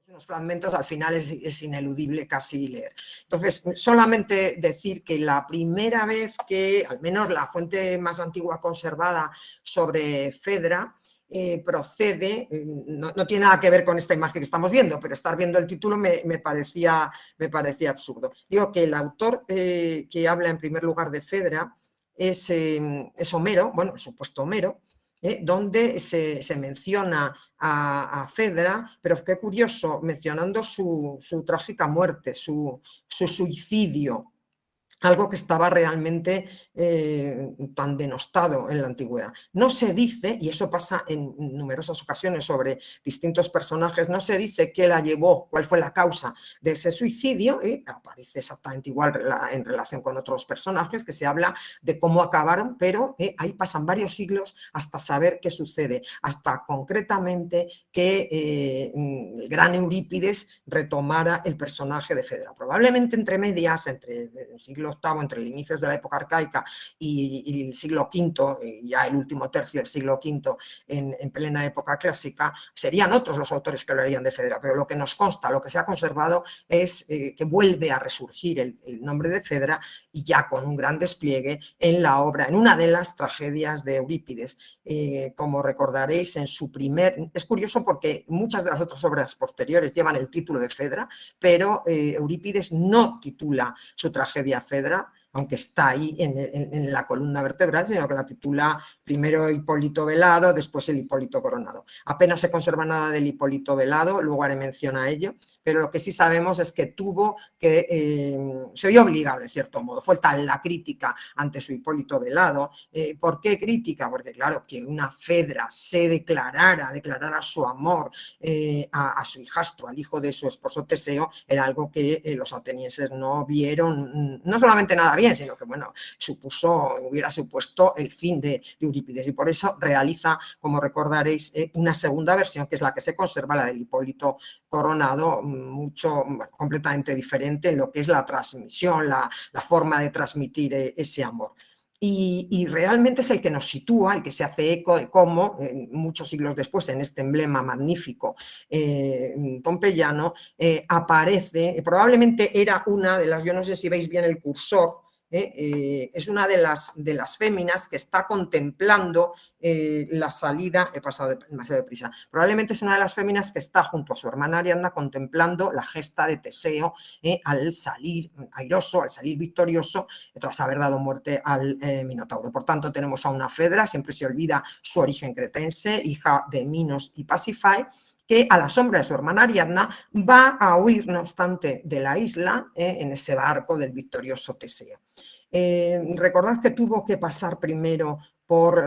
Los fragmentos al final es ineludible casi leer. Entonces, solamente decir que la primera vez que, al menos la fuente más antigua conservada sobre Fedra, procede, no tiene nada que ver con esta imagen que estamos viendo, pero estar viendo el título me parecía absurdo. Digo que el autor que habla en primer lugar de Fedra es Homero, bueno, el supuesto Homero, donde se menciona a Fedra, pero qué curioso, mencionando su trágica muerte, su suicidio, algo que estaba realmente tan denostado en la antigüedad. No se dice, y eso pasa en numerosas ocasiones sobre distintos personajes, no se dice qué la llevó, cuál fue la causa de ese suicidio, y aparece exactamente igual en relación con otros personajes, que se habla de cómo acabaron, pero ahí pasan varios siglos hasta saber qué sucede, hasta concretamente que el gran Eurípides retomara el personaje de Fedra. Probablemente entre medias, entre el siglo VIII, entre el inicio de la época arcaica y el siglo V, ya el último tercio del siglo V, en plena época clásica, serían otros los autores que hablarían de Fedra, pero lo que nos consta, lo que se ha conservado es que vuelve a resurgir el nombre de Fedra, y ya con un gran despliegue en la obra, en una de las tragedias de Eurípides. Como recordaréis, en su primer... Es curioso porque muchas de las otras obras posteriores llevan el título de Fedra, pero Eurípides no titula su tragedia Fedra, aunque está ahí en la columna vertebral, sino que la titula primero Hipólito Velado, después el Hipólito Coronado. Apenas se conserva nada del Hipólito Velado, luego haré mención a ello, pero lo que sí sabemos es que tuvo que, se vio obligado, de cierto modo, fue tal la crítica ante su Hipólito Velado. ¿Por qué crítica? Porque claro, que una Fedra se declarara su amor a su hijastro, al hijo de su esposo Teseo, era algo que los atenienses no vieron, no solamente nada bien, sino que bueno, hubiera supuesto el fin de Eurípides, y por eso realiza, como recordaréis, una segunda versión, que es la que se conserva, la del Hipólito Coronado, completamente diferente en lo que es la transmisión, la forma de transmitir ese amor. Y realmente es el que nos sitúa, el que se hace eco de cómo, muchos siglos después, en este emblema magnífico pompeyano, aparece, probablemente era una de las, yo no sé si veis bien el cursor, es una de las féminas que está contemplando la salida, he pasado demasiado deprisa, probablemente es una de las féminas que está junto a su hermana Ariadna contemplando la gesta de Teseo al salir airoso, al salir victorioso, tras haber dado muerte al Minotauro. Por tanto, tenemos a una Fedra, siempre se olvida su origen cretense, hija de Minos y Pasifae, que a la sombra de su hermana Ariadna va a huir, no obstante, de la isla en ese barco del victorioso Teseo. Recordad que tuvo que pasar primero por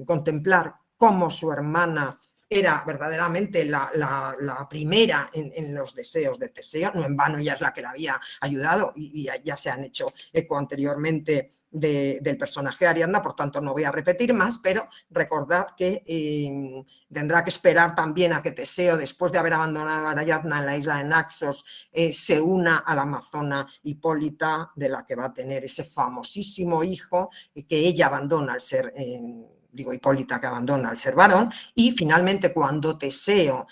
contemplar cómo su hermana era verdaderamente la primera en los deseos de Teseo, no en vano ella es la que la había ayudado, y ya se han hecho eco anteriormente del personaje Ariadna, por tanto no voy a repetir más, pero recordad que tendrá que esperar también a que Teseo, después de haber abandonado a Ariadna en la isla de Naxos, se una a la amazona Hipólita, de la que va a tener ese famosísimo hijo que ella abandona al ser... Hipólita, que abandona al ser varón, y finalmente cuando Teseo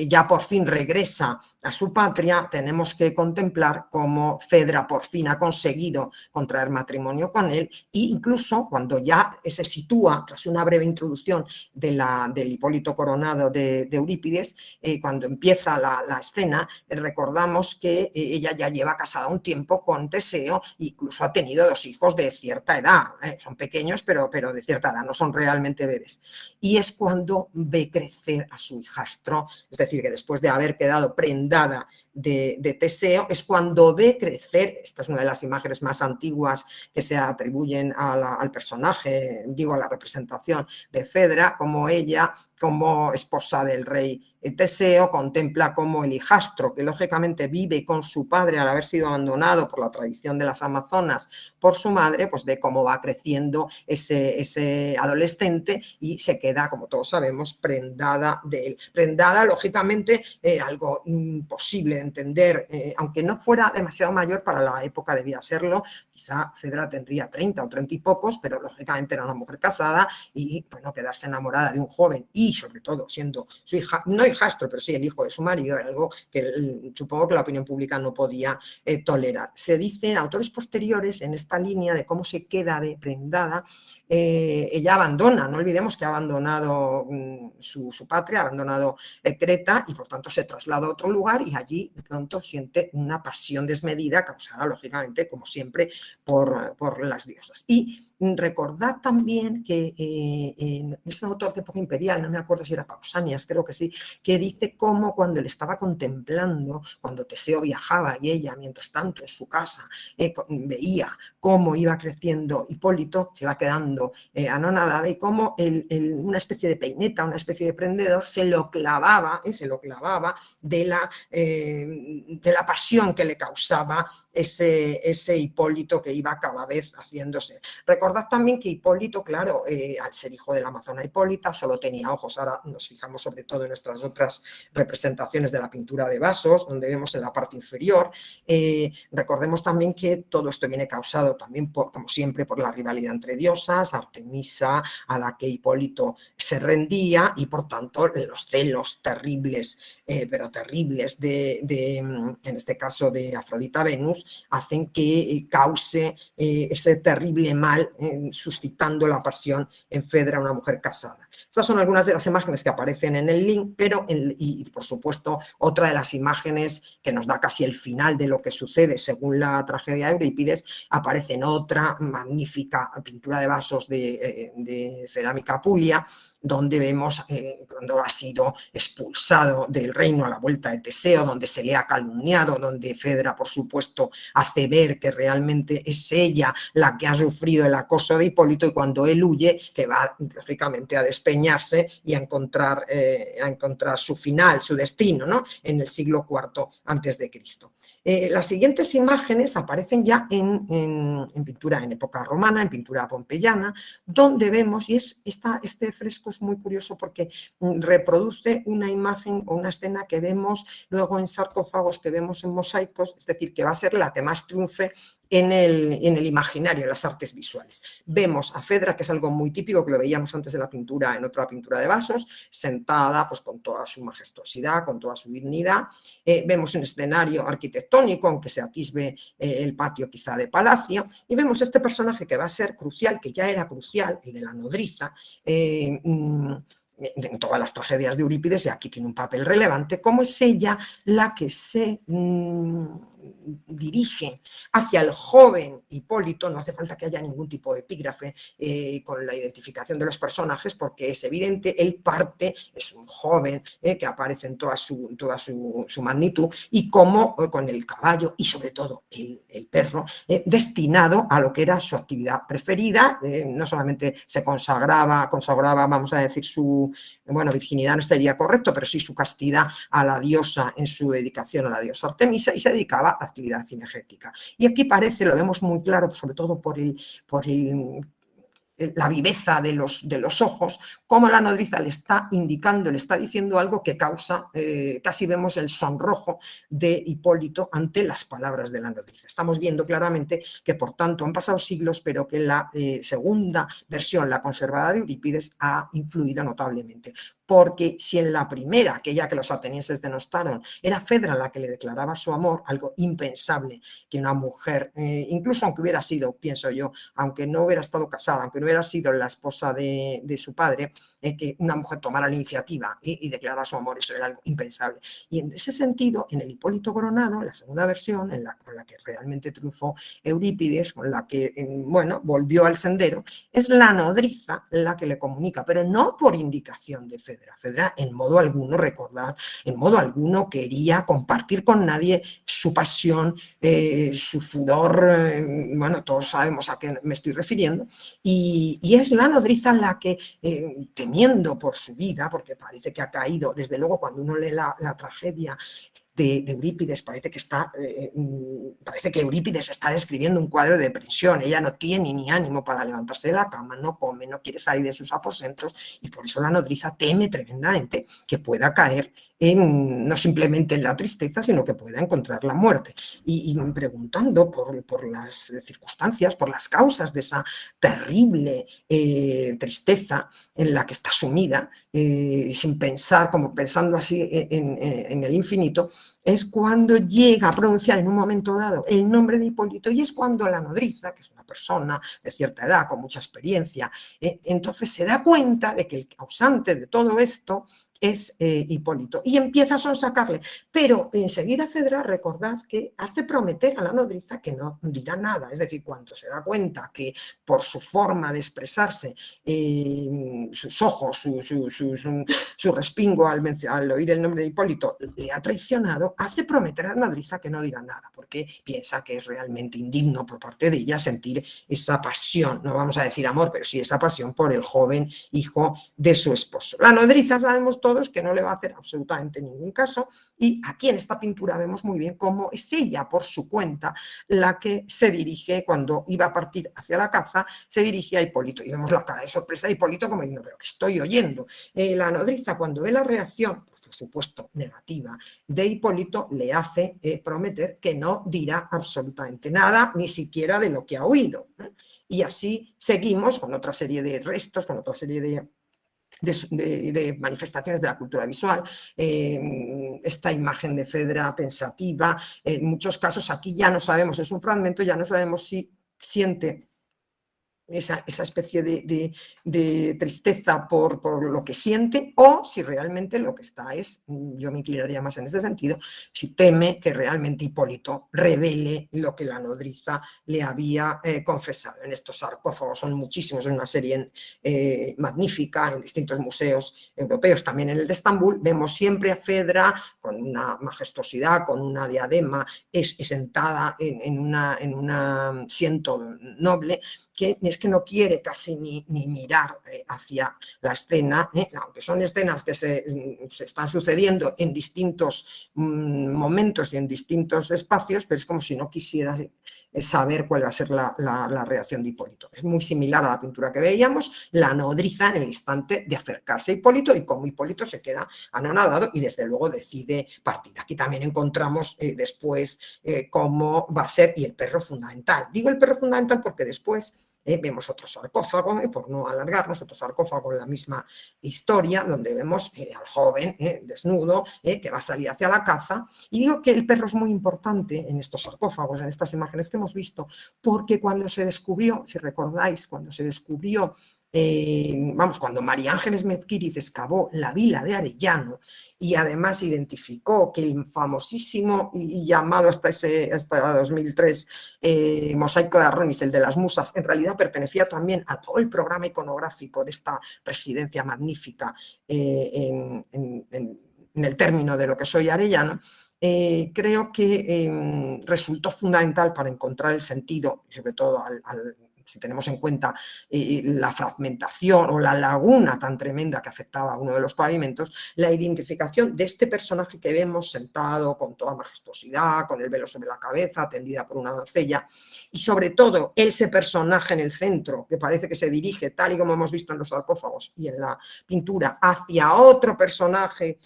ya por fin regresa a su patria, tenemos que contemplar cómo Fedra por fin ha conseguido contraer matrimonio con él, e incluso cuando ya se sitúa, tras una breve introducción del Hipólito Coronado de Eurípides, cuando empieza la escena, recordamos que ella ya lleva casada un tiempo con Teseo, incluso ha tenido 2 hijos de cierta edad, son pequeños pero de cierta edad, no son realmente bebés, y es cuando ve crecer a su hijastro, es decir, que después de haber quedado prendada de Teseo, es cuando ve crecer, esta es una de las imágenes más antiguas que se atribuyen al personaje, a la representación de Fedra, como ella, como esposa del rey Teseo, contempla como el hijastro, que lógicamente vive con su padre al haber sido abandonado por la tradición de las amazonas por su madre, pues ve cómo va creciendo ese adolescente y se queda, como todos sabemos, prendada de él. Prendada, lógicamente, algo imposible de entender, aunque no fuera demasiado mayor para la época, debía serlo. Quizá Fedra tendría 30 o 30 y pocos, pero lógicamente era una mujer casada y bueno, quedarse enamorada de un joven y sobre todo siendo su hija, no hijastro, pero sí el hijo de su marido, era algo que supongo que la opinión pública no podía tolerar. Se dicen autores posteriores en esta línea de cómo se queda de prendada. Ella abandona, no olvidemos que ha abandonado su patria, ha abandonado Creta y por tanto se traslada a otro lugar y allí de pronto siente una pasión desmedida causada lógicamente como siempre por las diosas. Y recordad también que es un autor de época imperial, no me acuerdo si era Pausanias, creo que sí, que dice cómo cuando él estaba contemplando, cuando Teseo viajaba y ella mientras tanto en su casa veía cómo iba creciendo Hipólito, se iba quedando anonadada y cómo una especie de peineta, una especie de prendedor se lo clavaba de la pasión que le causaba ese Hipólito que iba cada vez haciéndose. Recordad también que Hipólito, claro, al ser hijo de la amazona Hipólita, solo tenía ojos. Ahora nos fijamos sobre todo en nuestras otras representaciones de la pintura de vasos, donde vemos en la parte inferior. Recordemos también que todo esto viene causado también, como siempre, por la rivalidad entre diosas, Artemisa, a la que Hipólito se rendía, y por tanto los celos terribles, pero terribles, en este caso de Afrodita Venus, hacen que cause ese terrible mal, suscitando la pasión en Fedra, una mujer casada. Estas son algunas de las imágenes que aparecen en el link, pero y por supuesto otra de las imágenes que nos da casi el final de lo que sucede según la tragedia de Eurípides, aparece en otra magnífica pintura de vasos de cerámica Apulia, donde vemos cuando ha sido expulsado del reino a la vuelta de Teseo, donde se le ha calumniado, donde Fedra, por supuesto, hace ver que realmente es ella la que ha sufrido el acoso de Hipólito, y cuando él huye, que va lógicamente a despeñarse y a encontrar su final, su destino, ¿no? En el siglo IV a.C. Las siguientes imágenes aparecen ya en pintura en época romana, en pintura pompeyana, donde vemos, y este fresco es muy curioso porque reproduce una imagen o una escena que vemos luego en sarcófagos, que vemos en mosaicos, es decir, que va a ser la que más triunfe en el imaginario, en las artes visuales. Vemos a Fedra, que es algo muy típico, que lo veíamos antes de la pintura, en otra pintura de vasos, sentada pues, con toda su majestuosidad, con toda su dignidad. Vemos un escenario arquitectónico, aunque se atisbe el patio quizá de palacio, y vemos este personaje que va a ser crucial, que ya era crucial, el de la nodriza, en todas las tragedias de Eurípides, y aquí tiene un papel relevante, cómo es ella la que se dirige hacia el joven Hipólito. No hace falta que haya ningún tipo de epígrafe con la identificación de los personajes, porque es evidente, él parte, es un joven que aparece en toda su magnitud, y cómo con el caballo y sobre todo el perro, destinado a lo que era su actividad preferida, no solamente se consagraba, vamos a decir, virginidad no sería correcto, pero sí su castidad a la diosa en su dedicación a la diosa Artemisa, y se dedicaba a actividad cinegética. Y aquí parece, lo vemos muy claro, sobre todo por la viveza de los ojos, como la nodriza le está indicando, le está diciendo algo que causa, casi vemos el sonrojo de Hipólito ante las palabras de la nodriza. Estamos viendo claramente que, por tanto, han pasado siglos, pero que la segunda versión, la conservada de Eurípides, ha influido notablemente. Porque si en la primera, aquella que los atenienses denostaron, era Fedra la que le declaraba su amor, algo impensable que una mujer, incluso aunque hubiera sido, pienso yo, aunque no hubiera estado casada, aunque no hubiera sido la esposa de su padre, que una mujer tomara la iniciativa y declarara su amor, eso era algo impensable. Y en ese sentido, en el Hipólito Coronado, en la segunda versión, con la que realmente triunfó Eurípides, con la que, volvió al sendero, es la nodriza la que le comunica, pero no por indicación de Fedra. Fedra en modo alguno, recordad, en modo alguno quería compartir con nadie su pasión, su furor, todos sabemos a qué me estoy refiriendo, y es la nodriza la que, temiendo por su vida, porque parece que ha caído, desde luego cuando uno lee la tragedia, de Eurípides. Parece que Eurípides está describiendo un cuadro de prisión. Ella no tiene ni ánimo para levantarse de la cama, no come, no quiere salir de sus aposentos, y por eso la nodriza teme tremendamente que pueda caer no simplemente en la tristeza, sino que pueda encontrar la muerte. Y preguntando por las circunstancias, por las causas de esa terrible tristeza en la que está sumida, sin pensar, como pensando así en el infinito, es cuando llega a pronunciar en un momento dado el nombre de Hipólito, y es cuando la nodriza, que es una persona de cierta edad, con mucha experiencia, entonces se da cuenta de que el causante de todo esto es Hipólito, y empieza a sonsacarle. Pero enseguida Fedra, recordad que hace prometer a la nodriza que no dirá nada, es decir, cuando se da cuenta que por su forma de expresarse, sus ojos, su respingo al oír el nombre de Hipólito le ha traicionado, hace prometer a la nodriza que no dirá nada, porque piensa que es realmente indigno por parte de ella sentir esa pasión, no vamos a decir amor, pero sí esa pasión por el joven hijo de su esposo. La nodriza, sabemos todos que no le va a hacer absolutamente ningún caso, y aquí en esta pintura vemos muy bien cómo es ella por su cuenta la que se dirige, cuando iba a partir hacia la caza, se dirige a Hipólito, y vemos la cara de sorpresa de Hipólito como diciendo, pero ¿qué estoy oyendo? La nodriza, cuando ve la reacción, por supuesto negativa, de Hipólito, le hace prometer que no dirá absolutamente nada, ni siquiera de lo que ha oído. Y así seguimos con otra serie de restos, con otra serie de manifestaciones de la cultura visual, esta imagen de Fedra pensativa. En muchos casos aquí ya no sabemos, es un fragmento, ya no sabemos si siente esa especie de tristeza por lo que siente, o si realmente lo que está es, yo me inclinaría más en este sentido, si teme que realmente Hipólito revele lo que la nodriza le había confesado. En estos sarcófagos son muchísimos, es una serie magnífica en distintos museos europeos, también en el de Estambul, vemos siempre a Fedra con una majestuosidad, con una diadema, sentada en un asiento noble, que es que no quiere casi ni mirar hacia la escena, aunque son escenas que se están sucediendo en distintos momentos y en distintos espacios, pero es como si no quisiera saber cuál va a ser la reacción de Hipólito. Es muy similar a la pintura que veíamos, la nodriza en el instante de acercarse a Hipólito, y cómo Hipólito se queda anonadado y desde luego decide partir. Aquí también encontramos después cómo va a ser, y el perro fundamental. Digo el perro fundamental porque después vemos otro sarcófago, por no alargarnos, otro sarcófago con la misma historia, donde vemos al joven desnudo que va a salir hacia la caza. Y digo que el perro es muy importante en estos sarcófagos, en estas imágenes que hemos visto, porque cuando se descubrió, si recordáis, cuando se descubrió, cuando María Ángeles Mezquiriz excavó la vila de Arellano, y además identificó que el famosísimo y llamado hasta 2003 mosaico de Arronis, el de las musas, en realidad pertenecía también a todo el programa iconográfico de esta residencia magnífica en el término de lo que soy Arellano. Creo que resultó fundamental para encontrar el sentido, y sobre todo si tenemos en cuenta la fragmentación o la laguna tan tremenda que afectaba a uno de los pavimentos, la identificación de este personaje que vemos sentado con toda majestuosidad, con el velo sobre la cabeza, atendida por una doncella, y sobre todo ese personaje en el centro que parece que se dirige, tal y como hemos visto en los sarcófagos y en la pintura, hacia otro personaje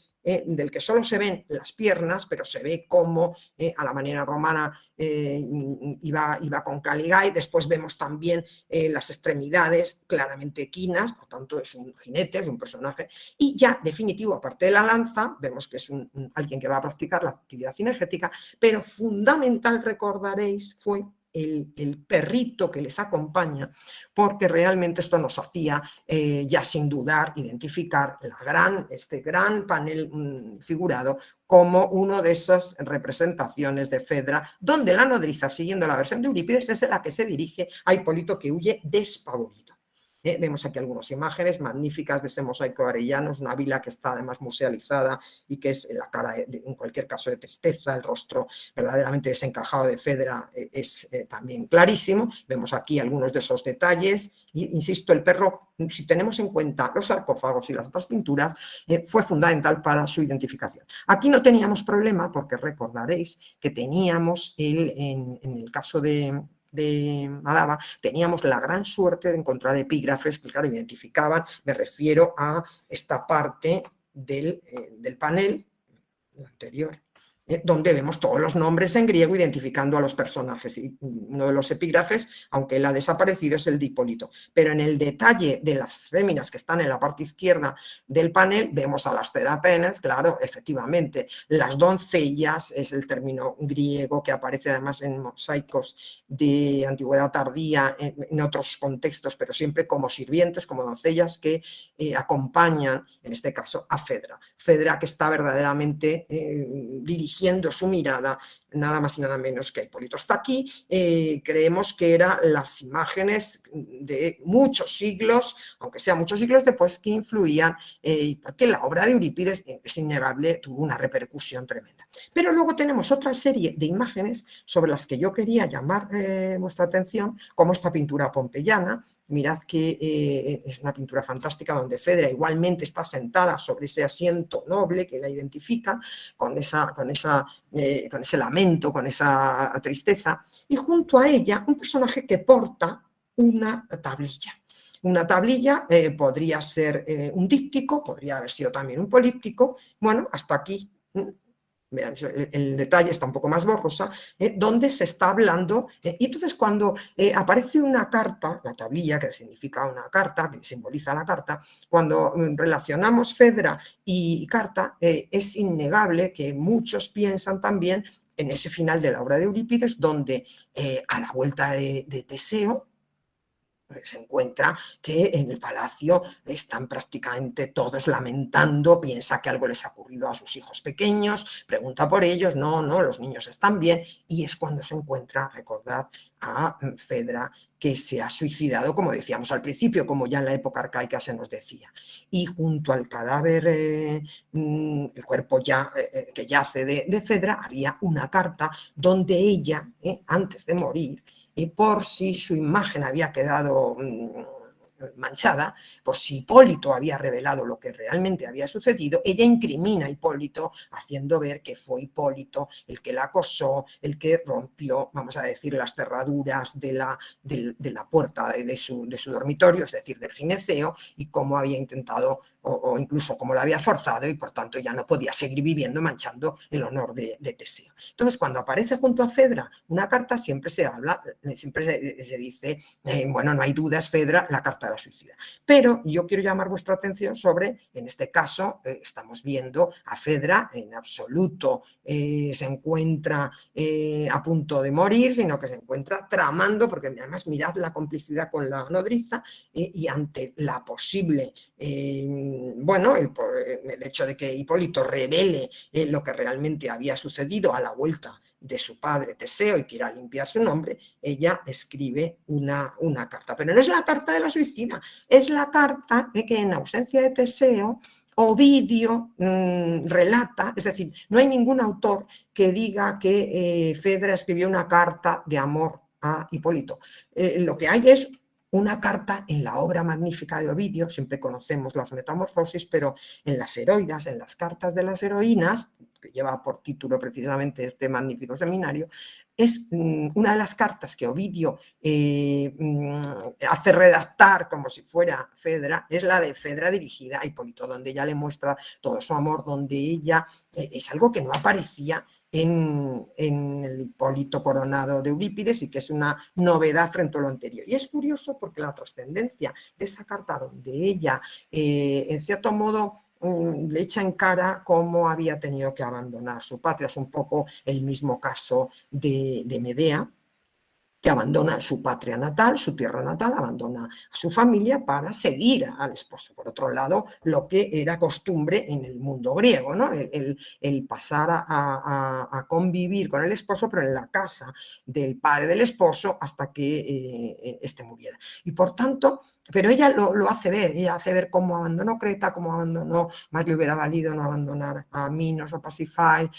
del que solo se ven las piernas, pero se ve cómo a la manera romana iba con Caligay. Después vemos también las extremidades claramente equinas, por tanto es un jinete, es un personaje, y ya definitivo, aparte de la lanza, vemos que es alguien que va a practicar la actividad cinegética, pero fundamental, recordaréis, fue el perrito que les acompaña, porque realmente esto nos hacía ya sin dudar identificar este gran panel figurado como una de esas representaciones de Fedra, donde la nodriza, siguiendo la versión de Eurípides, es la que se dirige a Hipólito, que huye despavorido. Vemos aquí algunas imágenes magníficas de ese mosaico arellano, es una vila que está además musealizada y que es la cara, en cualquier caso, de tristeza, el rostro verdaderamente desencajado de Fedra es también clarísimo. Vemos aquí algunos de esos detalles y, insisto, el perro, si tenemos en cuenta los sarcófagos y las otras pinturas, fue fundamental para su identificación. Aquí no teníamos problema porque recordaréis que teníamos en el caso de Madaba, teníamos la gran suerte de encontrar epígrafes que, claro, identificaban, me refiero a esta parte del panel anterior, donde vemos todos los nombres en griego identificando a los personajes. Y uno de los epígrafes, aunque él ha desaparecido, es el de Hipólito. Pero en el detalle de las féminas que están en la parte izquierda del panel, vemos a las cerapenes, claro, efectivamente. Las doncellas es el término griego que aparece además en mosaicos de antigüedad tardía, en otros contextos, pero siempre como sirvientes, como doncellas que acompañan, en este caso, a Fedra. Fedra que está verdaderamente dirigiendo su mirada nada más y nada menos que a Hipólito. Hasta aquí creemos que eran las imágenes de muchos siglos, aunque sea muchos siglos después, que influían, porque la obra de Eurípides es innegable, tuvo una repercusión tremenda. Pero luego tenemos otra serie de imágenes sobre las que yo quería llamar vuestra atención, como esta pintura pompeyana. Mirad que es una pintura fantástica donde Fedra igualmente está sentada sobre ese asiento noble que la identifica con ese lamento, con esa tristeza, y junto a ella un personaje que porta una tablilla. Una tablilla podría ser un díptico, podría haber sido también un políptico. Bueno, hasta aquí el detalle está un poco más borrosa, donde se está hablando, y entonces cuando aparece una carta, la tablilla, que significa una carta, que simboliza la carta, cuando relacionamos Fedra y carta, es innegable que muchos piensan también en ese final de la obra de Eurípides, donde a la vuelta de Teseo, se encuentra que en el palacio están prácticamente todos lamentando, piensa que algo les ha ocurrido a sus hijos pequeños, pregunta por ellos, no, los niños están bien, y es cuando se encuentra, recordad, a Fedra, que se ha suicidado, como decíamos al principio, como ya en la época arcaica se nos decía. Y junto al cadáver, el cuerpo que yace de Fedra, había una carta donde ella, antes de morir, y por si su imagen había quedado manchada, por si Hipólito había revelado lo que realmente había sucedido, ella incrimina a Hipólito haciendo ver que fue Hipólito el que la acosó, el que rompió, vamos a decir, las cerraduras de la puerta de su dormitorio, es decir, del gineceo, y cómo había intentado o incluso cómo la había forzado, y por tanto ya no podía seguir viviendo manchando el honor de Teseo. Entonces, cuando aparece junto a Fedra una carta, siempre se habla, siempre se dice, bueno, no hay dudas, Fedra, la carta de la suicida. Pero yo quiero llamar vuestra atención sobre, en este caso, estamos viendo a Fedra en absoluto se encuentra a punto de morir, sino que se encuentra tramando, porque además mirad la complicidad con la nodriza, y ante la posible bueno, el hecho de que Hipólito revele lo que realmente había sucedido a la vuelta de su padre Teseo y quiera limpiar su nombre, ella escribe una carta. Pero no es la carta de la suicida, es la carta que en ausencia de Teseo Ovidio relata, es decir, no hay ningún autor que diga que Fedra escribió una carta de amor a Hipólito. Lo que hay es una carta en la obra magnífica de Ovidio, siempre conocemos las Metamorfosis, pero en las heroidas, en las cartas de las heroínas, que lleva por título precisamente este magnífico seminario, es una de las cartas que Ovidio hace redactar como si fuera Fedra, es la de Fedra dirigida a Hipólito, donde ella le muestra todo su amor, donde ella es algo que no aparecía en el Hipólito coronado de Eurípides y que es una novedad frente a lo anterior. Y es curioso porque la trascendencia de esa carta donde ella, en cierto modo, le echa en cara cómo había tenido que abandonar su patria. Es un poco el mismo caso de Medea, que abandona su patria natal, su tierra natal, abandona a su familia para seguir al esposo. Por otro lado, lo que era costumbre en el mundo griego, ¿no? El pasar a convivir con el esposo, pero en la casa del padre del esposo hasta que éste muriera. Y por tanto, pero ella lo hace ver cómo abandonó Creta, cómo abandonó, más le hubiera valido no abandonar a Minos, a Pasífae,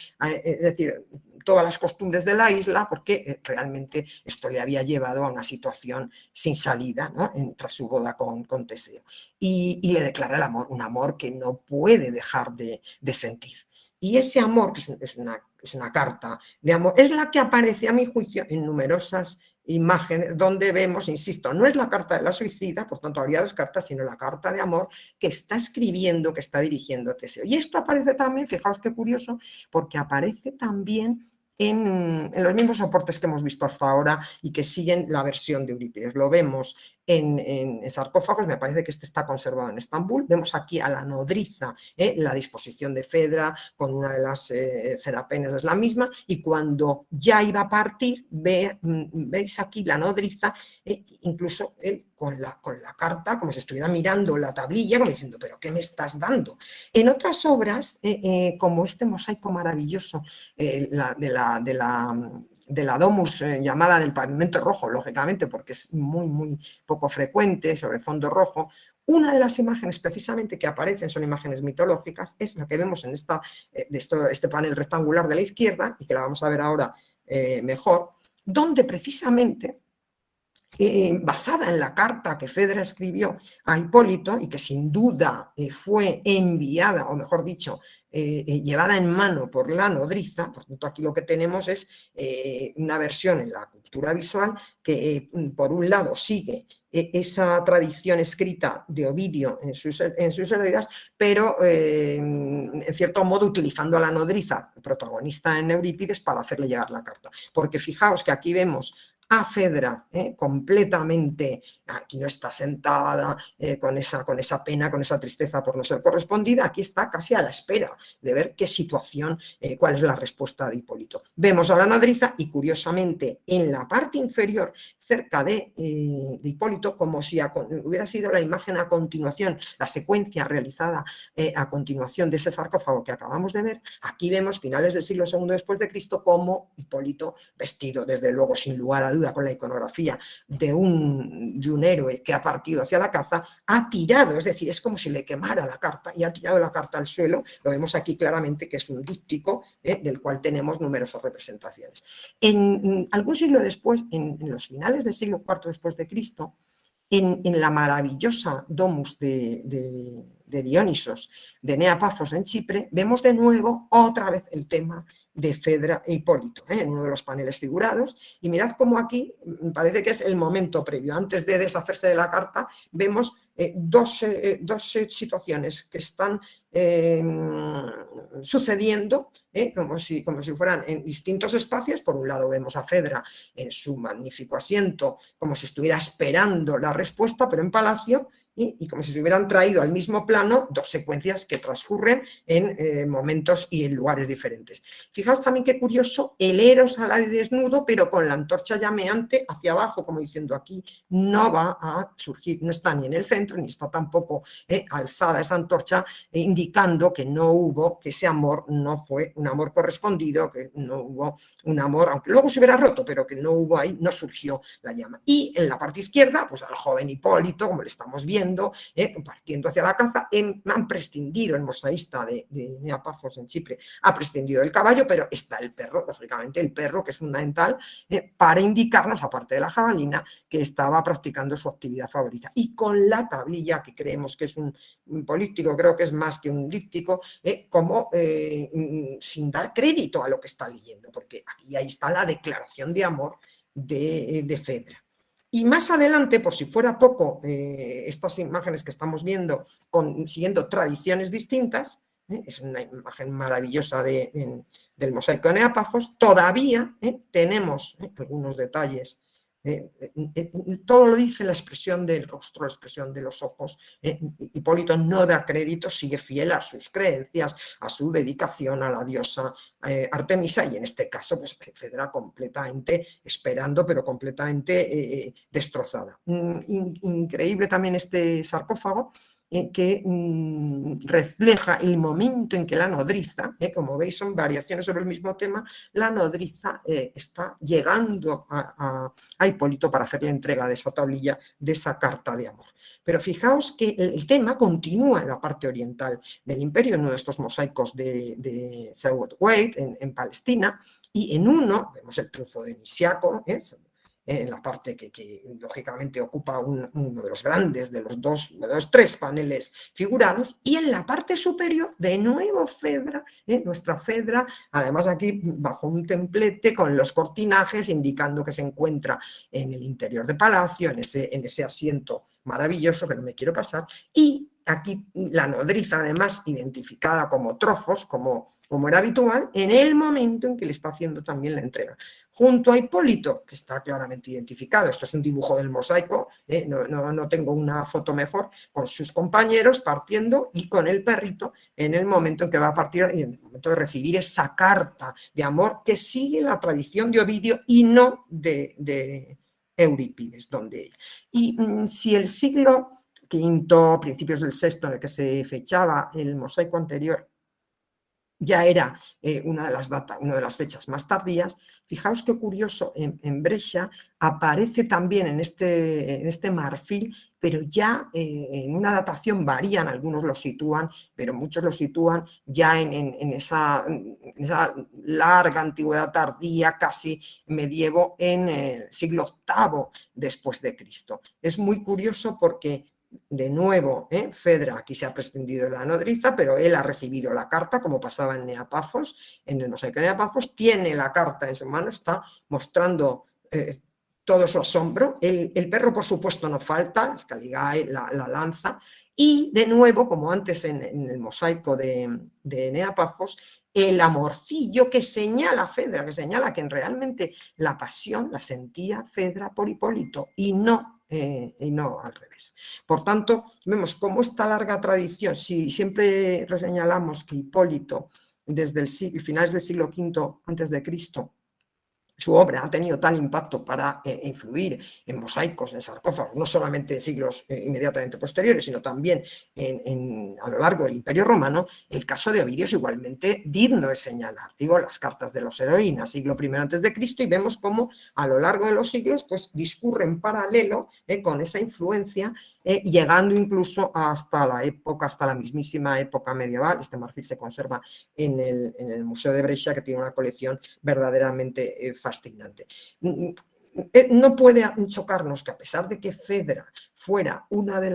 es decir, todas las costumbres de la isla, porque realmente esto le había llevado a una situación sin salida, ¿no? Tras su boda con Teseo. Y le declara el amor, un amor que no puede dejar de sentir. Y ese amor, que es una carta de amor, es la que aparece, a mi juicio, en numerosas imágenes donde vemos, insisto, no es la carta de la suicida, por tanto habría dos cartas, sino la carta de amor que está escribiendo, que está dirigiendo Teseo. Y esto aparece también, fijaos qué curioso, porque aparece también en los mismos soportes que hemos visto hasta ahora y que siguen la versión de Eurípides. Lo vemos en sarcófagos, me parece que este está conservado en Estambul. Vemos aquí a la nodriza, la disposición de Fedra con una de las cerapenes es la misma, y cuando ya iba a partir, veis aquí la nodriza, incluso él con la carta, como si estuviera mirando la tablilla, como diciendo, ¿pero qué me estás dando? En otras obras, como este mosaico maravilloso de la domus llamada del pavimento rojo, lógicamente, porque es muy poco frecuente, sobre fondo rojo, una de las imágenes precisamente que aparecen, son imágenes mitológicas, es la que vemos en este panel rectangular de la izquierda, y que la vamos a ver ahora mejor, donde precisamente, basada en la carta que Fedra escribió a Hipólito y que sin duda fue enviada, o mejor dicho, llevada en mano por la nodriza. Por tanto, aquí lo que tenemos es una versión en la cultura visual que, por un lado, sigue esa tradición escrita de Ovidio en sus Heroidas, pero en cierto modo utilizando a la nodriza, protagonista en Eurípides, para hacerle llegar la carta. Porque fijaos que aquí vemos a Fedra completamente, aquí no está sentada con esa pena, con esa tristeza por no ser correspondida, aquí está casi a la espera de ver qué situación, cuál es la respuesta de Hipólito. Vemos a la nodriza y, curiosamente, en la parte inferior, cerca de Hipólito, como si hubiera sido la imagen a continuación, la secuencia realizada a continuación de ese sarcófago que acabamos de ver, aquí vemos finales del siglo II después de Cristo, como Hipólito, vestido, desde luego, sin lugar a duda, con la iconografía de un héroe que ha partido hacia la caza, ha tirado, es decir, es como si le quemara la carta y ha tirado la carta al suelo. Lo vemos aquí claramente que es un díptico del cual tenemos numerosas representaciones. En algún siglo después, en los finales del siglo IV después de Cristo, en la maravillosa domus de Dionisos, de Nea Pafos en Chipre, vemos de nuevo otra vez el tema de Fedra e Hipólito, en uno de los paneles figurados, y mirad cómo aquí parece que es el momento previo, antes de deshacerse de la carta, vemos dos situaciones que están sucediendo, como si fueran en distintos espacios. Por un lado vemos a Fedra en su magnífico asiento, como si estuviera esperando la respuesta, pero en palacio, y como si se hubieran traído al mismo plano dos secuencias que transcurren en momentos y en lugares diferentes. Fijaos también qué curioso, el Eros al aire desnudo, pero con la antorcha llameante hacia abajo, como diciendo, aquí no va a surgir, no está ni en el centro, ni está tampoco alzada esa antorcha, indicando que no hubo, que ese amor no fue un amor correspondido, que no hubo un amor, aunque luego se hubiera roto, pero que no hubo ahí, no surgió la llama. Y en la parte izquierda, pues al joven Hipólito, como le estamos viendo, partiendo hacia la caza, han prescindido, el mosaísta de Nea Pafos en Chipre ha prescindido del caballo, pero está el perro, lógicamente el perro, que es fundamental para indicarnos, aparte de la jabalina, que estaba practicando su actividad favorita. Y con la tablilla, que creemos que es un políptico, creo que es más que un díptico, como sin dar crédito a lo que está leyendo, porque aquí ahí está la declaración de amor de Fedra. Y más adelante, por si fuera poco, estas imágenes que estamos viendo siguiendo tradiciones distintas, es una imagen maravillosa del mosaico de Nea Pafos, todavía tenemos algunos detalles Todo lo dice la expresión del rostro, la expresión de los ojos. Hipólito no da crédito, sigue fiel a sus creencias, a su dedicación a la diosa Artemisa, y en este caso, pues Fedra completamente esperando, pero completamente destrozada. Increíble también este sarcófago, que refleja el momento en que la nodriza, como veis son variaciones sobre el mismo tema, la nodriza está llegando a Hipólito para hacerle entrega de esa tablilla, de esa carta de amor. Pero fijaos que el tema continúa en la parte oriental del imperio, en uno de estos mosaicos de Seward-Wade, en Palestina, y en uno vemos el triunfo de Nisiaco, en la parte que lógicamente ocupa uno de los grandes, de los tres paneles figurados, y en la parte superior, de nuevo Fedra, nuestra Fedra, además aquí bajo un templete con los cortinajes indicando que se encuentra en el interior del palacio, en ese asiento maravilloso que no me quiero pasar, y aquí la nodriza además identificada como Trofos, como era habitual, en el momento en que le está haciendo también la entrega. Junto a Hipólito, que está claramente identificado, esto es un dibujo del mosaico, no tengo una foto mejor, con sus compañeros partiendo y con el perrito en el momento en que va a partir y en el momento de recibir esa carta de amor que sigue la tradición de Ovidio y no de Eurípides. Y si el siglo V, principios del VI, en el que se fechaba el mosaico anterior, ya era una de las fechas más tardías, fijaos qué curioso, en Brescia aparece también en este marfil, pero ya en una datación varían, algunos lo sitúan, pero muchos lo sitúan ya en esa larga antigüedad tardía, casi medievo, en el siglo VIII después de Cristo. Es muy curioso porque de nuevo, Fedra aquí se ha prescindido de la nodriza, pero él ha recibido la carta, como pasaba en Neapafos, en el mosaico de Neapafos, tiene la carta en su mano, está mostrando todo su asombro. El perro, por supuesto, no falta, Scaligae la lanza, y de nuevo, como antes en el mosaico de Neapafos, el amorcillo que señala Fedra, que señala que realmente la pasión la sentía Fedra por Hipólito y no al revés. Por tanto, vemos cómo esta larga tradición, si siempre señalamos que Hipólito, desde finales del siglo V antes de Cristo, su obra ha tenido tal impacto para influir en mosaicos, en sarcófagos, no solamente en siglos inmediatamente posteriores, sino también a lo largo del Imperio Romano. El caso de Ovidio es igualmente digno de señalar. Digo, las cartas de los Heroínas, siglo I antes de Cristo, y vemos cómo a lo largo de los siglos pues, discurre en paralelo con esa influencia, llegando incluso hasta la mismísima época medieval. Este marfil se conserva en el Museo de Brescia, que tiene una colección verdaderamente fascinante. No puede chocarnos que, a pesar de que Fedra fuera una de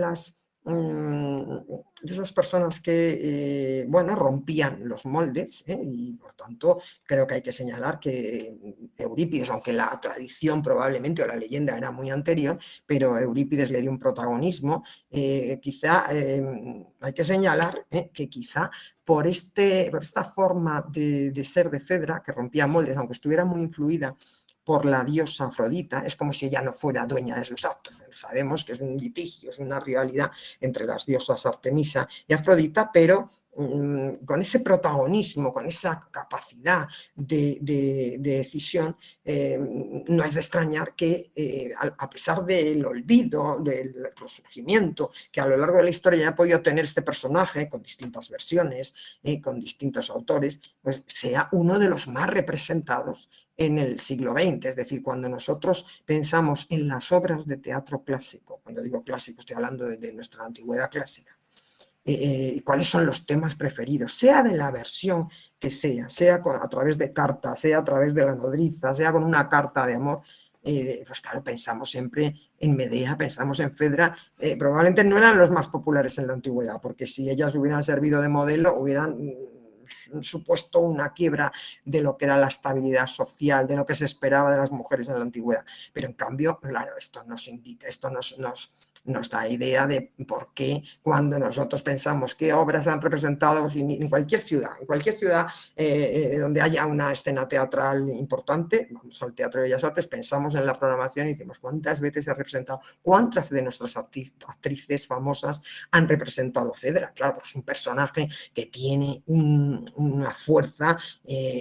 esas personas que rompían los moldes, y por tanto creo que hay que señalar que Eurípides, aunque la tradición probablemente o la leyenda era muy anterior, pero Eurípides le dio un protagonismo, quizá hay que señalar que quizá por esta forma de ser de Fedra, que rompía moldes, aunque estuviera muy influida por la diosa Afrodita, es como si ella no fuera dueña de sus actos. Sabemos que es un litigio, es una rivalidad entre las diosas Artemisa y Afrodita, pero con ese protagonismo, con esa capacidad de decisión, no es de extrañar que a pesar del olvido, del resurgimiento que a lo largo de la historia ya ha podido tener este personaje, con distintas versiones, con distintos autores, pues sea uno de los más representados en el siglo XX. Es decir, cuando nosotros pensamos en las obras de teatro clásico, cuando digo clásico estoy hablando de nuestra antigüedad clásica, cuáles son los temas preferidos, sea de la versión que sea a través de cartas, sea a través de la nodriza, sea con una carta de amor, pues claro, pensamos siempre en Medea, pensamos en Fedra. Probablemente no eran los más populares en la antigüedad, porque si ellas hubieran servido de modelo, hubieran supuesto una quiebra de lo que era la estabilidad social, de lo que se esperaba de las mujeres en la antigüedad. Pero en cambio, claro, esto nos indica, esto nos nos da idea de por qué cuando nosotros pensamos qué obras han representado en cualquier ciudad, donde haya una escena teatral importante, vamos al Teatro de Bellas Artes, pensamos en la programación y decimos cuántas veces se ha representado, cuántas de nuestras actrices famosas han representado a Fedra. Claro, pues es un personaje que tiene una fuerza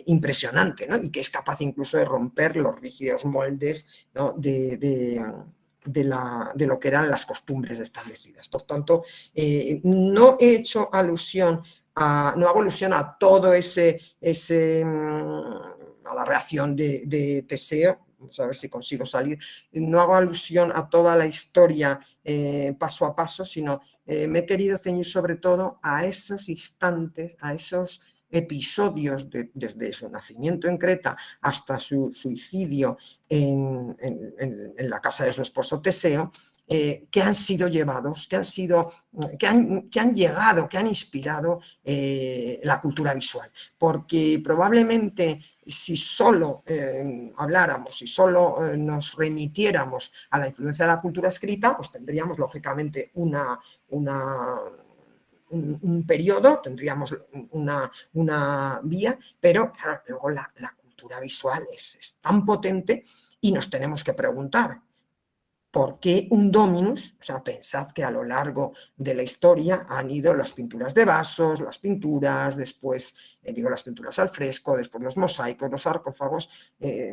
impresionante, ¿no? Y que es capaz incluso de romper los rígidos moldes, ¿no? de lo que eran las costumbres establecidas. Por tanto, no he hecho alusión no hago alusión a todo a la reacción de Teseo, vamos a ver si consigo salir, no hago alusión a toda la historia paso a paso, sino me he querido ceñir sobre todo a esos instantes, a esos episodios desde su nacimiento en Creta hasta su suicidio en la casa de su esposo Teseo, que han sido llevados, que han llegado, que han inspirado la cultura visual. Porque probablemente si solo habláramos, si solo nos remitiéramos a la influencia de la cultura escrita, pues tendríamos lógicamente un periodo, tendríamos una vía, pero claro, luego la cultura visual es tan potente y nos tenemos que preguntar, ¿por qué un dominus? O sea, pensad que a lo largo de la historia han ido las pinturas de vasos, las pinturas, después, las pinturas al fresco, después los mosaicos, los sarcófagos,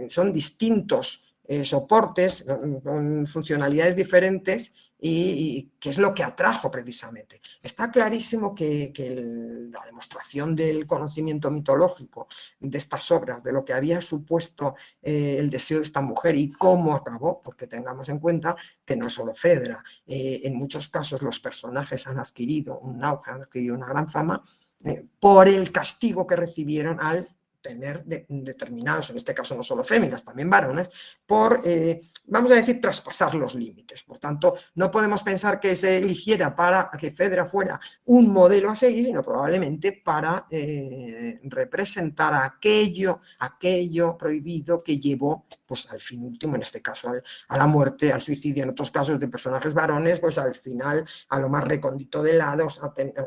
son distintos soportes con funcionalidades diferentes y qué es lo que atrajo precisamente. Está clarísimo que la demostración del conocimiento mitológico de estas obras, de lo que había supuesto el deseo de esta mujer y cómo acabó, porque tengamos en cuenta que no solo Fedra, en muchos casos los personajes han adquirido un auge, han adquirido una gran fama por el castigo que recibieron al tener determinados, en este caso no solo féminas, también varones, por, vamos a decir, traspasar los límites. Por tanto, no podemos pensar que se eligiera para que Fedra fuera un modelo a seguir, sino probablemente para representar aquello prohibido que llevó, pues al fin último, en este caso a la muerte, al suicidio, en otros casos de personajes varones, pues al final a lo más recóndito de lados,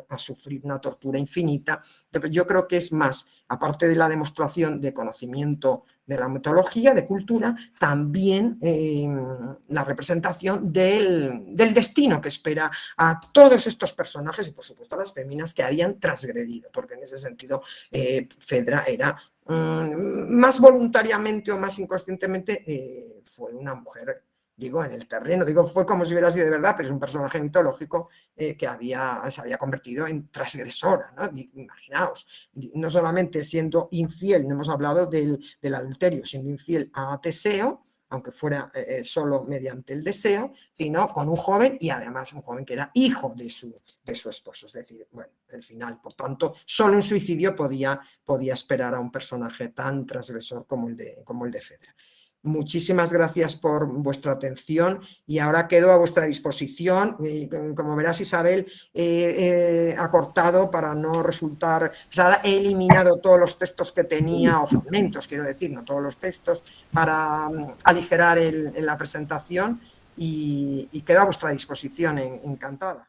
a sufrir una tortura infinita. Entonces, yo creo que es más, aparte de la demostración de conocimiento de la mitología, de cultura, también la representación del destino que espera a todos estos personajes y por supuesto a las féminas que habían transgredido, porque en ese sentido Fedra era más voluntariamente o más inconscientemente fue una mujer, digo, en el terreno, digo, fue como si hubiera sido de verdad, pero es un personaje mitológico que se había convertido en transgresora, ¿no? Imaginaos, no solamente siendo infiel, no hemos hablado del adulterio, siendo infiel a Teseo, aunque fuera solo mediante el deseo, sino con un joven y además un joven que era hijo de su esposo. Es decir, bueno, al final, por tanto, solo un suicidio podía esperar a un personaje tan transgresor como el de Fedra. Muchísimas gracias por vuestra atención y ahora quedo a vuestra disposición. Como verás, Isabel, he acortado para no resultar... O sea, he eliminado todos los textos que tenía, o fragmentos, quiero decir, no todos los textos, para aligerar la presentación y quedo a vuestra disposición, encantada.